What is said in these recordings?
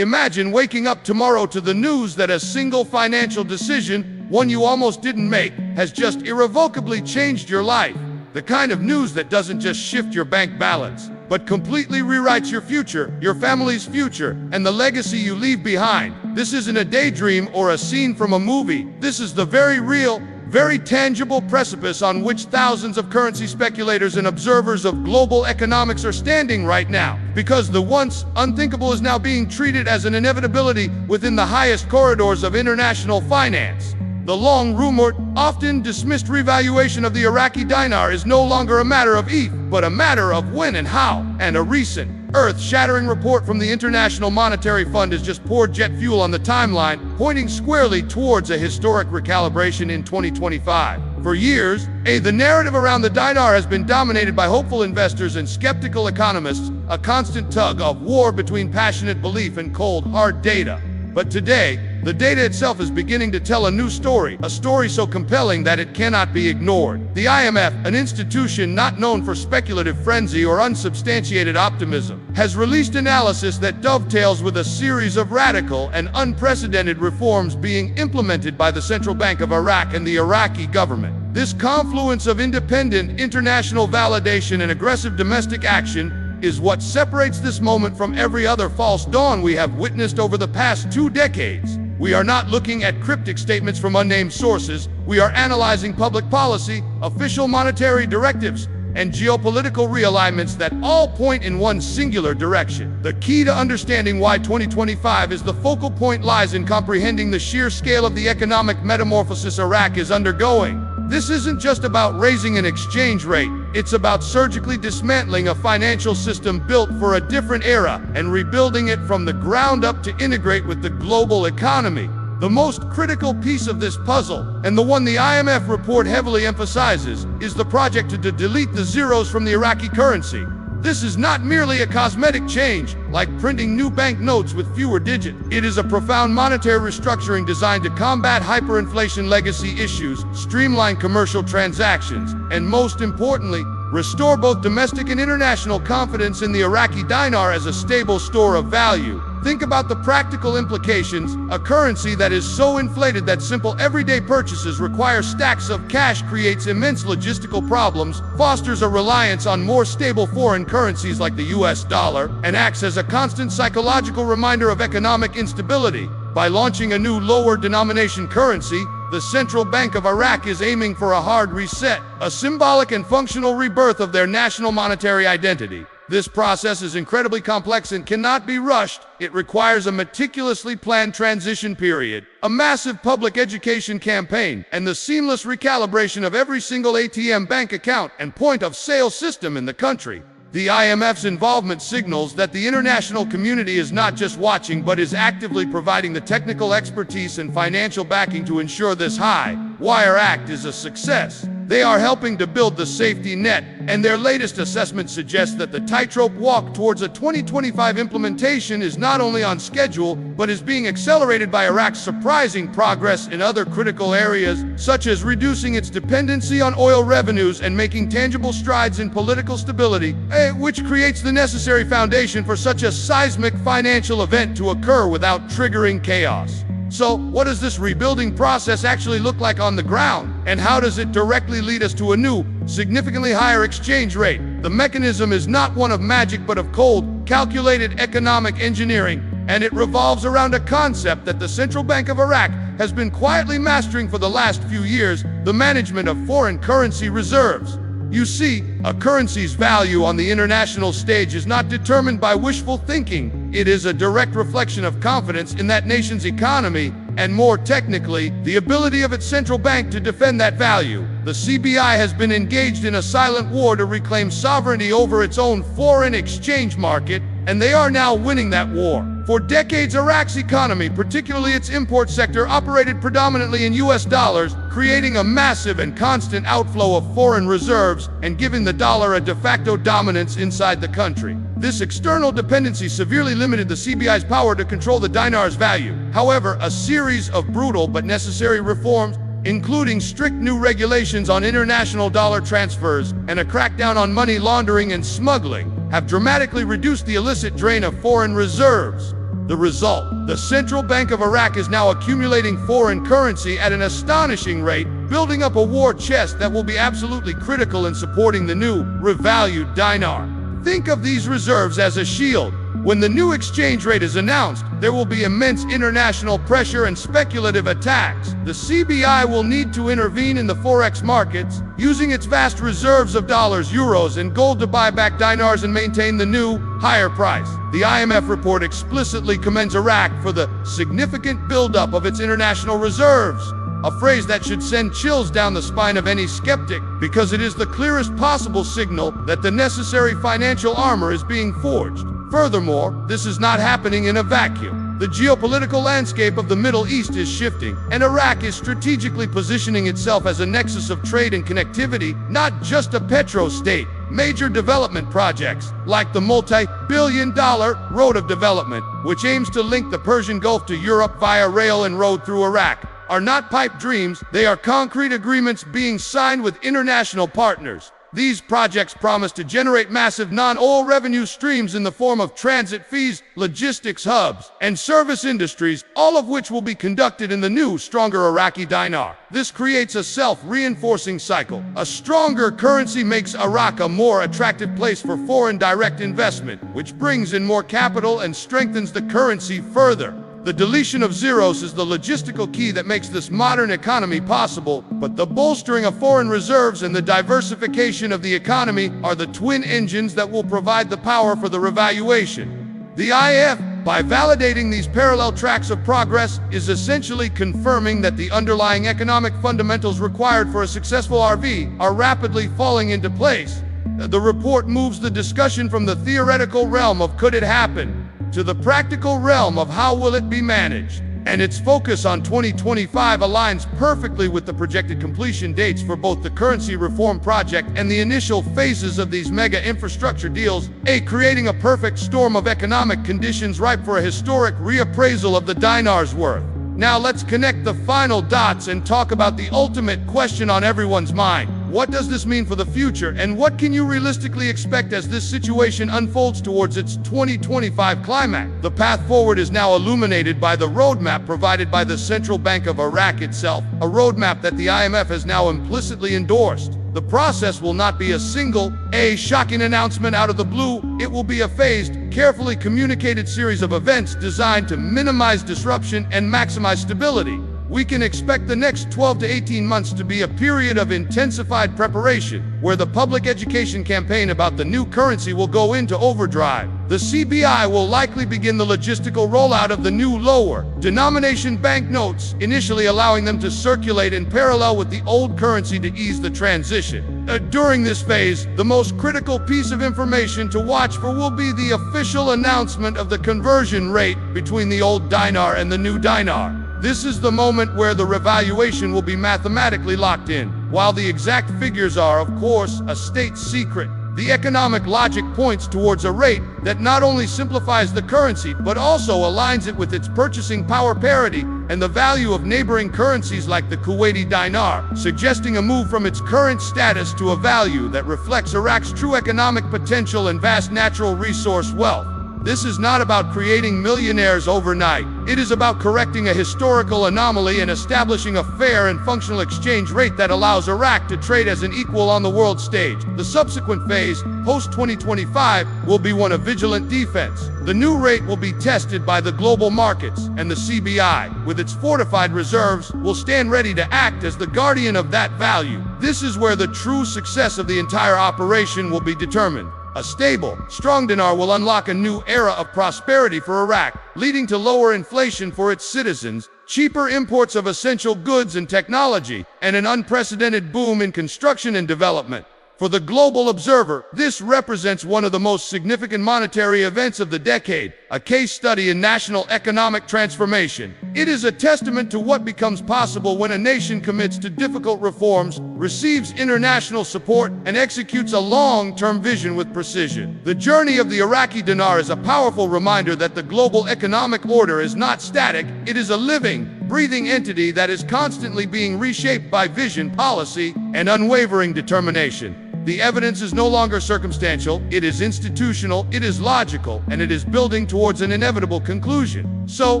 Imagine waking up tomorrow to the news that a single financial decision, one you almost didn't make, has just irrevocably changed your life. The kind of news that doesn't just shift your bank balance, but completely rewrites your future, your family's future, and the legacy you leave behind. This isn't a daydream or a scene from a movie. This is the very real, very tangible precipice on which thousands of currency speculators and observers of global economics are standing right now. Because the once unthinkable is now being treated as an inevitability within the highest corridors of international finance. The long-rumored, often dismissed revaluation of the Iraqi dinar is no longer a matter of if, but a matter of when and how. And a recent, earth-shattering report from the International Monetary Fund has just poured jet fuel on the timeline, pointing squarely towards a historic recalibration in 2025. For years, the narrative around the dinar has been dominated by hopeful investors and skeptical economists, a constant tug of war between passionate belief and cold, hard data. But today, the data itself is beginning to tell a new story, a story so compelling that it cannot be ignored. The IMF, an institution not known for speculative frenzy or unsubstantiated optimism, has released analysis that dovetails with a series of radical and unprecedented reforms being implemented by the Central Bank of Iraq and the Iraqi government. This confluence of independent international validation and aggressive domestic action is what separates this moment from every other false dawn we have witnessed over the past 2 decades. We are not looking at cryptic statements from unnamed sources. We are analyzing public policy, official monetary directives, and geopolitical realignments that all point in one singular direction. The key to understanding why 2025 is the focal point lies in comprehending the sheer scale of the economic metamorphosis Iraq is undergoing. This isn't just about raising an exchange rate. It's about surgically dismantling a financial system built for a different era and rebuilding it from the ground up to integrate with the global economy. The most critical piece of this puzzle, and the one the IMF report heavily emphasizes, is the project to delete the zeros from the Iraqi currency. This is not merely a cosmetic change, like printing new banknotes with fewer digits. It is a profound monetary restructuring designed to combat hyperinflation legacy issues, streamline commercial transactions, and most importantly, restore both domestic and international confidence in the Iraqi dinar as a stable store of value. Think about the practical implications. A currency that is so inflated that simple everyday purchases require stacks of cash creates immense logistical problems, fosters a reliance on more stable foreign currencies like the US dollar, and acts as a constant psychological reminder of economic instability. By launching a new lower denomination currency, the Central Bank of Iraq is aiming for a hard reset, a symbolic and functional rebirth of their national monetary identity. This process is incredibly complex and cannot be rushed. It requires a meticulously planned transition period, a massive public education campaign, and the seamless recalibration of every single ATM bank account and point-of-sale system in the country. The IMF's involvement signals that the international community is not just watching but is actively providing the technical expertise and financial backing to ensure this high-wire act is a success. They are helping to build the safety net, and their latest assessment suggests that the tightrope walk towards a 2025 implementation is not only on schedule, but is being accelerated by Iraq's surprising progress in other critical areas, such as reducing its dependency on oil revenues and making tangible strides in political stability, which creates the necessary foundation for such a seismic financial event to occur without triggering chaos. So, what does this rebuilding process actually look like on the ground? And how does it directly lead us to a new, significantly higher exchange rate? The mechanism is not one of magic but of cold, calculated economic engineering, and it revolves around a concept that the Central Bank of Iraq has been quietly mastering for the last few years: the management of foreign currency reserves. You see, a currency's value on the international stage is not determined by wishful thinking. It is a direct reflection of confidence in that nation's economy, and more technically, the ability of its central bank to defend that value. The CBI has been engaged in a silent war to reclaim sovereignty over its own foreign exchange market, and they are now winning that war. For decades, Iraq's economy, particularly its import sector, operated predominantly in US dollars, creating a massive and constant outflow of foreign reserves and giving the dollar a de facto dominance inside the country. This external dependency severely limited the CBI's power to control the dinar's value. However, a series of brutal but necessary reforms, including strict new regulations on international dollar transfers and a crackdown on money laundering and smuggling, have dramatically reduced the illicit drain of foreign reserves. The result: the Central Bank of Iraq is now accumulating foreign currency at an astonishing rate, building up a war chest that will be absolutely critical in supporting the new, revalued dinar. Think of these reserves as a shield. When the new exchange rate is announced, there will be immense international pressure and speculative attacks. The CBI will need to intervene in the forex markets, using its vast reserves of dollars, euros, and gold to buy back dinars and maintain the new, higher price. The IMF report explicitly commends Iraq for the significant buildup of its international reserves, a phrase that should send chills down the spine of any skeptic, because it is the clearest possible signal that the necessary financial armor is being forged. Furthermore, this is not happening in a vacuum. The geopolitical landscape of the Middle East is shifting, and Iraq is strategically positioning itself as a nexus of trade and connectivity, not just a petro-state. Major development projects, like the multi-billion-dollar Road of Development, which aims to link the Persian Gulf to Europe via rail and road through Iraq, are not pipe dreams. They are concrete agreements being signed with international partners. These projects promise to generate massive non-oil revenue streams in the form of transit fees, logistics hubs, and service industries, all of which will be conducted in the new, stronger Iraqi dinar. This creates a self-reinforcing cycle. A stronger currency makes Iraq a more attractive place for foreign direct investment, which brings in more capital and strengthens the currency further. The deletion of zeros is the logistical key that makes this modern economy possible, but the bolstering of foreign reserves and the diversification of the economy are the twin engines that will provide the power for the revaluation. The IMF, by validating these parallel tracks of progress, is essentially confirming that the underlying economic fundamentals required for a successful RV are rapidly falling into place. The report moves the discussion from the theoretical realm of could it happen to the practical realm of how will it be managed. And its focus on 2025 aligns perfectly with the projected completion dates for both the currency reform project and the initial phases of these mega infrastructure deals, creating a perfect storm of economic conditions ripe for a historic reappraisal of the dinar's worth. Now let's connect the final dots and talk about the ultimate question on everyone's mind. What does this mean for the future, and what can you realistically expect as this situation unfolds towards its 2025 climax? The path forward is now illuminated by the roadmap provided by the Central Bank of Iraq itself, a roadmap that the IMF has now implicitly endorsed. The process will not be a single, shocking announcement out of the blue. It will be a phased, carefully communicated series of events designed to minimize disruption and maximize stability. We can expect the next 12 to 18 months to be a period of intensified preparation, where the public education campaign about the new currency will go into overdrive. The CBI will likely begin the logistical rollout of the new lower denomination banknotes, initially allowing them to circulate in parallel with the old currency to ease the transition. During this phase, the most critical piece of information to watch for will be the official announcement of the conversion rate between the old dinar and the new dinar. This is the moment where the revaluation will be mathematically locked in. While the exact figures are, of course, a state secret, the economic logic points towards a rate that not only simplifies the currency, but also aligns it with its purchasing power parity and the value of neighboring currencies like the Kuwaiti dinar, suggesting a move from its current status to a value that reflects Iraq's true economic potential and vast natural resource wealth. This is not about creating millionaires overnight. It is about correcting a historical anomaly and establishing a fair and functional exchange rate that allows Iraq to trade as an equal on the world stage. The subsequent phase, post-2025, will be one of vigilant defense. The new rate will be tested by the global markets, and the CBI, with its fortified reserves, will stand ready to act as the guardian of that value. This is where the true success of the entire operation will be determined. A stable, strong dinar will unlock a new era of prosperity for Iraq, leading to lower inflation for its citizens, cheaper imports of essential goods and technology, and an unprecedented boom in construction and development. For the global observer, this represents one of the most significant monetary events of the decade, a case study in national economic transformation. It is a testament to what becomes possible when a nation commits to difficult reforms, receives international support, and executes a long-term vision with precision. The journey of the Iraqi dinar is a powerful reminder that the global economic order is not static. It is a living, breathing entity that is constantly being reshaped by vision, policy, and unwavering determination. The evidence is no longer circumstantial, it is institutional, it is logical, and it is building towards an inevitable conclusion. So,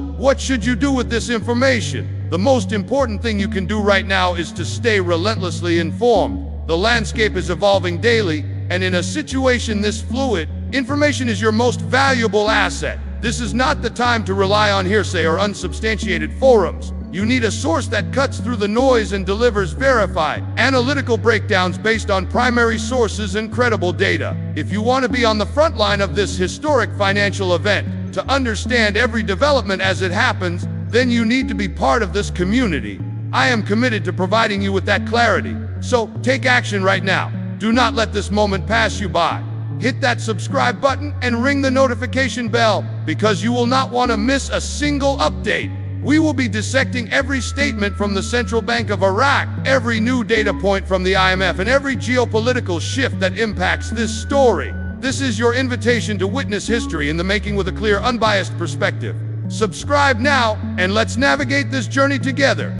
what should you do with this information? The most important thing you can do right now is to stay relentlessly informed. The landscape is evolving daily, and in a situation this fluid, information is your most valuable asset. This is not the time to rely on hearsay or unsubstantiated forums. You need a source that cuts through the noise and delivers verified, analytical breakdowns based on primary sources and credible data. If you want to be on the front line of this historic financial event, to understand every development as it happens, then you need to be part of this community. I am committed to providing you with that clarity. So, take action right now. Do not let this moment pass you by. Hit that subscribe button and ring the notification bell, because you will not want to miss a single update. We will be dissecting every statement from the Central Bank of Iraq, every new data point from the IMF, and every geopolitical shift that impacts this story. This is your invitation to witness history in the making with a clear, unbiased perspective. Subscribe now, and let's navigate this journey together.